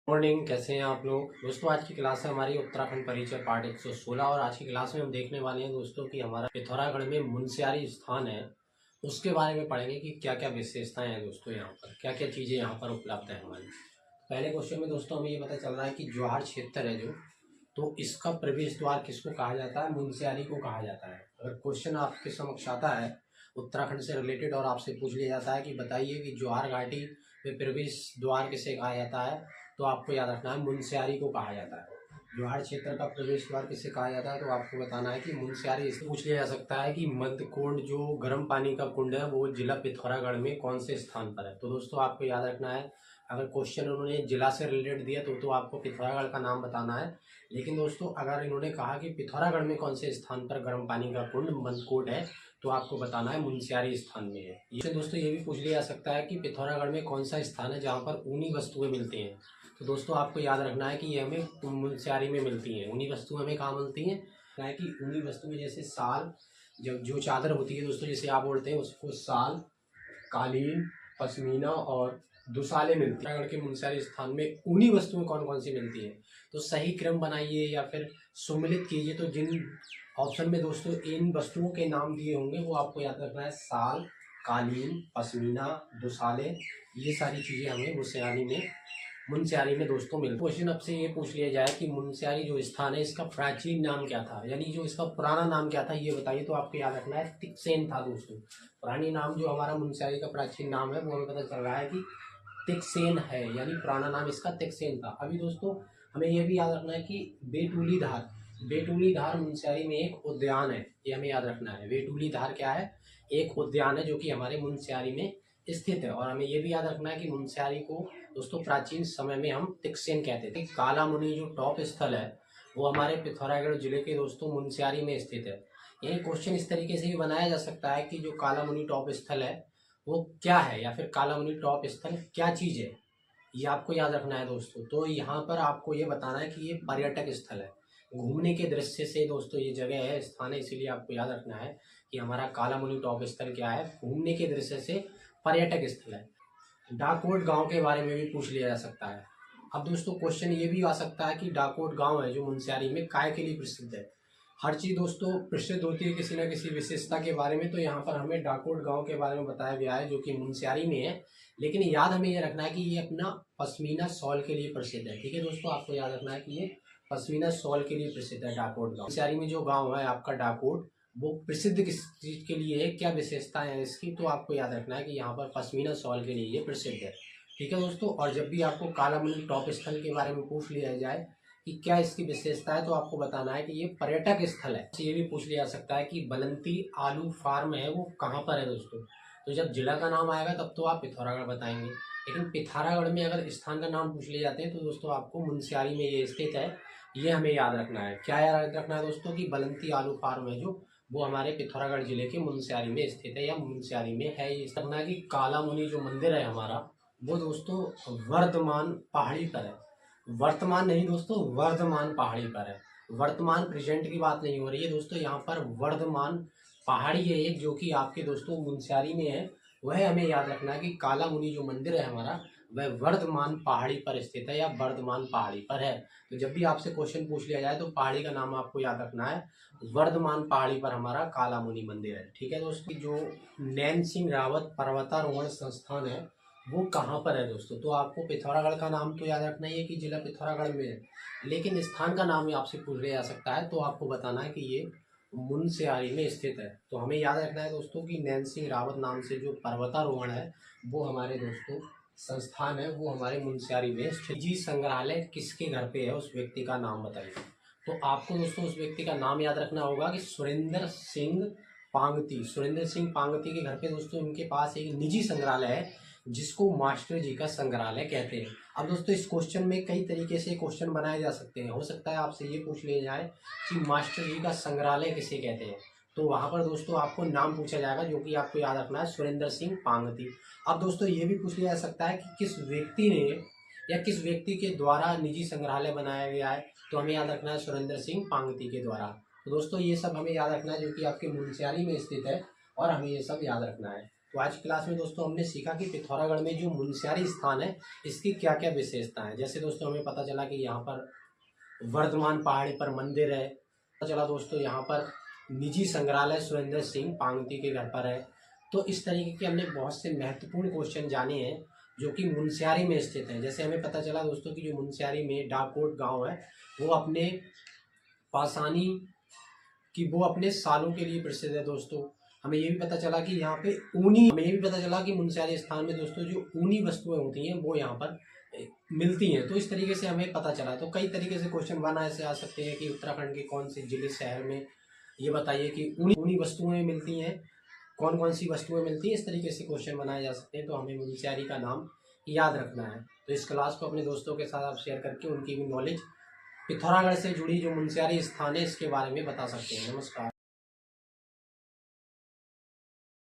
Morning, कैसे हैं आप लोग। दोस्तों आज की क्लास है हमारी उत्तराखंड परिचय पार्ट 116 और आज की क्लास में हम देखने वाले हैं दोस्तों कि हमारा पिथौरागढ़ में मुनस्यारी स्थान है उसके बारे में पढ़ेंगे कि क्या क्या विशेषताएं हैं दोस्तों, यहाँ पर क्या क्या चीज़ें यहाँ पर उपलब्ध है हमारी। पहले क्वेश्चन में दोस्तों हमें ये पता चल रहा है कि ज्वार क्षेत्र है जो, तो इसका प्रवेश द्वार किसको कहा जाता है, मुनस्यारी को कहा जाता है। अगर क्वेश्चन आपके समक्ष आता है उत्तराखंड से रिलेटेड और आपसे पूछ लिया जाता है कि बताइए कि ज्वार घाटी में प्रवेश द्वार किसे कहा जाता है, तो आपको याद रखना है मुनस्यारी को कहा जाता है। ज्वार क्षेत्र का प्रवेश द्वार किसे कहा जाता है, तो आपको बताना है कि मुनस्यारी। इससे पूछ लिया जा सकता है कि मध्य कुंड जो गर्म पानी का कुंड है वो जिला पिथौरागढ़ में कौन से स्थान पर है। तो दोस्तों आपको याद रखना है, अगर क्वेश्चन उन्होंने जिला से रिलेटेड दिया तो आपको पिथौरागढ़ का नाम बताना है। लेकिन दोस्तों अगर इन्होंने कहा कि पिथौरागढ़ में कौन से स्थान पर गर्म पानी का कुंड मधकोट है, तो आपको बताना है मुनस्यारी स्थान में है। ये दोस्तों ये भी पूछ लिया जा सकता है कि पिथौरागढ़ में कौन सा स्थान है जहाँ पर ऊनी वस्तुएं मिलती हैं। तो दोस्तों आपको याद रखना है कि ये हमें मुनस्यारी में मिलती हैं। ऊनी वस्तुएं हमें कहाँ मिलती हैं, क्या है कि ऊनी वस्तुएं जैसे साल, जब जो चादर होती है दोस्तों जैसे आप बोलते हैं उसको साल, कालीन, पश्मीना और दुसाले मिलती है। उत्तराखंड के मुनस्यारी स्थान में ऊनी वस्तुएं कौन कौन सी मिलती हैं, तो सही क्रम बनाइए या फिर सुमिलित कीजिए। तो जिन ऑप्शन में दोस्तों इन वस्तुओं के नाम दिए होंगे वो आपको याद रखना है, साल, कालीन, पश्मीना, दुसाले, ये सारी चीज़ें हमें मुनस्यारी में दोस्तों मिलती। क्वेश्चन आपसे ये पूछ लिया जाए कि मुनस्यारी जो स्थान है इसका प्राचीन नाम क्या था, यानी जो इसका पुराना नाम क्या था ये बताइए। तो आपको याद रखना है तिक्सेन था दोस्तों। पुरानी नाम जो हमारा मुनस्यारी का प्राचीन नाम है वो हमें पता चल रहा है कि तिक्सेन है, यानी पुराना नाम इसका तिक्सेन था। अभी दोस्तों हमें यह भी याद रखना है कि बेटुली धार मुनस्यारी में एक उद्यान है, ये हमें याद रखना है। बेटुली धार क्या है, एक उद्यान है जो कि हमारे मुनस्यारी में स्थित है। और हमें यह भी याद रखना है कि मुनस्यारी को दोस्तों प्राचीन समय में हम तिक्सेन कहते थे। काला मुनि जो टॉप स्थल है वो हमारे पिथौरागढ़ जिले के दोस्तों मुनस्यारी में स्थित है। यही क्वेश्चन इस तरीके से भी बनाया जा सकता है कि जो काला मुनि टॉप स्थल है वो क्या है, या फिर काला मुनि टॉप स्थल क्या चीज़ है, ये आपको याद रखना है दोस्तों। तो यहाँ पर आपको ये बताना है कि ये पर्यटक स्थल है, घूमने के दृश्य से दोस्तों ये जगह है, स्थान है, इसीलिए आपको याद रखना है कि हमारा काला मुनि टॉप स्थल क्या है, घूमने के दृश्य से पर्यटक स्थल है। डाकोट गांव के बारे में भी पूछ लिया जा सकता है। अब दोस्तों क्वेश्चन ये भी आ सकता है कि डाकोट गांव है जो मुनस्यारी में काय के लिए प्रसिद्ध है। हर चीज़ दोस्तों प्रसिद्ध होती है किसी न किसी विशेषता के बारे में, तो यहाँ पर हमें डाकोट गांव के बारे में बताया गया है जो कि मुनस्यारी में है। लेकिन याद हमें ये रखना है कि ये अपना पश्मीना शॉल के लिए प्रसिद्ध है। ठीक है दोस्तों, आपको याद रखना है कि ये पश्मीना शॉल के लिए प्रसिद्ध है डाकोट गाँव। मुनस्यारी में जो गाँव है आपका डाकोट, वो प्रसिद्ध किस चीज़ के लिए है, क्या विशेषताएं हैं इसकी, तो आपको याद रखना है कि यहाँ पर पश्मीना शॉल के लिए ये प्रसिद्ध है। ठीक है दोस्तों, और जब भी आपको काला मुनि टॉप स्थल के बारे में पूछ लिया जाए कि क्या इसकी विशेषता है, तो आपको बताना है कि ये पर्यटक स्थल है। ये भी पूछ लिया जा सकता है कि बलंती आलू फार्म है वो कहाँ पर है दोस्तों। तो जब जिला का नाम आएगा तब तो आप पिथौरागढ़ बताएंगे, लेकिन पिथौरागढ़ में अगर स्थान का नाम पूछ लिए जाते हैं तो दोस्तों आपको मुनस्यारी में ये स्थित है, ये हमें याद रखना है। क्या याद रखना है दोस्तों कि बलंती आलू फार्म है जो, वो हमारे पिथौरागढ़ जिले के मुनस्यारी में स्थित है या मुनस्यारी में है। ये करना है कि काला मुनि जो मंदिर है हमारा वो दोस्तों वर्धमान पहाड़ी पर है। वर्तमान नहीं दोस्तों, वर्धमान पहाड़ी पर है। वर्तमान प्रेजेंट की बात नहीं हो रही है दोस्तों, यहाँ पर वर्धमान पहाड़ी है एक जो कि आपके दोस्तों मुनस्यारी में है। वह हमें याद रखना है कि काला मुनि जो मंदिर है हमारा वह वर्धमान पहाड़ी पर स्थित है या वर्धमान पहाड़ी पर है। तो जब भी आपसे क्वेश्चन पूछ लिया जाए तो पहाड़ी का नाम आपको याद रखना है, वर्धमान पहाड़ी पर हमारा काला मुनि मंदिर है। ठीक है दोस्तों, जो नैन सिंह रावत पर्वतारोहण संस्थान है वो कहाँ पर है दोस्तों। तो आपको पिथौरागढ़ का नाम तो याद रखना ही है कि जिला पिथौरागढ़ में है, लेकिन स्थान का नाम आपसे पूछ लिया जा सकता है, तो आपको बताना है कि ये मुनस्यारी में स्थित है। तो हमें याद रखना है दोस्तों कि नैन सिंह रावत नाम से जो पर्वतारोहण है वो हमारे दोस्तों संस्थान है, वो हमारे मुनस्यारी में स्थित। जी संग्रहालय किसके घर पे है, उस व्यक्ति का नाम बताइए। तो आपको दोस्तों उस व्यक्ति का नाम याद रखना होगा कि सुरेंद्र सिंह पांगती। सुरेंद्र सिंह पांगती के घर पे दोस्तों इनके पास एक निजी संग्रहालय है जिसको मास्टर जी का संग्रहालय कहते हैं। अब दोस्तों इस क्वेश्चन में कई तरीके से क्वेश्चन बनाए जा सकते हैं। हो सकता है आपसे ये पूछ लिया जाए कि मास्टर जी का संग्रहालय किसे कहते हैं, तो वहाँ पर दोस्तों आपको नाम पूछा जाएगा जो कि आपको याद रखना है, सुरेंद्र सिंह पांगती। अब दोस्तों ये भी पूछ लिया जा सकता है कि किस व्यक्ति ने या किस व्यक्ति के द्वारा निजी संग्रहालय बनाया गया है, तो हमें याद रखना है सुरेंद्र सिंह पांगती के द्वारा। तो दोस्तों ये सब हमें याद रखना है जो कि आपके मुनस्यारी में स्थित है और हमें ये सब याद रखना है। तो आज की क्लास में दोस्तों हमने सीखा कि पिथौरागढ़ में जो मुनस्यारी स्थान है इसकी क्या क्या विशेषता है। जैसे दोस्तों हमें पता चला कि यहाँ पर वर्धमान पहाड़ी पर मंदिर है, पता चला दोस्तों यहाँ पर निजी संग्रहालय सुरेंद्र सिंह पांगती के घर पर है। तो इस तरीके के हमने बहुत से महत्वपूर्ण क्वेश्चन जाने हैं जो कि मुनस्यारी में स्थित है। जैसे हमें पता चला दोस्तों कि जो मुनस्यारी में डाकोट गांव है वो अपने पासानी कि वो अपने सालों के लिए प्रसिद्ध है। दोस्तों हमें ये भी पता चला कि यहाँ पे मुनस्यारी स्थान में दोस्तों जो ऊनी वस्तुएं होती हैं वो यहाँ पर मिलती हैं। तो इस तरीके से हमें पता चला। तो कई तरीके से क्वेश्चन बना ऐसे आ सकते हैं कि उत्तराखंड के कौन से जिले शहर में ये बताइए कि ऊनी वस्तुएं मिलती हैं, कौन कौन सी वस्तुएं मिलती हैं, इस तरीके से क्वेश्चन बनाए जा सकते हैं। तो हमें मुनस्यारी का नाम याद रखना है। तो इस क्लास को अपने दोस्तों के साथ आप शेयर करके उनकी भी नॉलेज पिथौरागढ़ से जुड़ी जो मुनस्यारी स्थान है इसके बारे में बता सकते हैं। नमस्कार।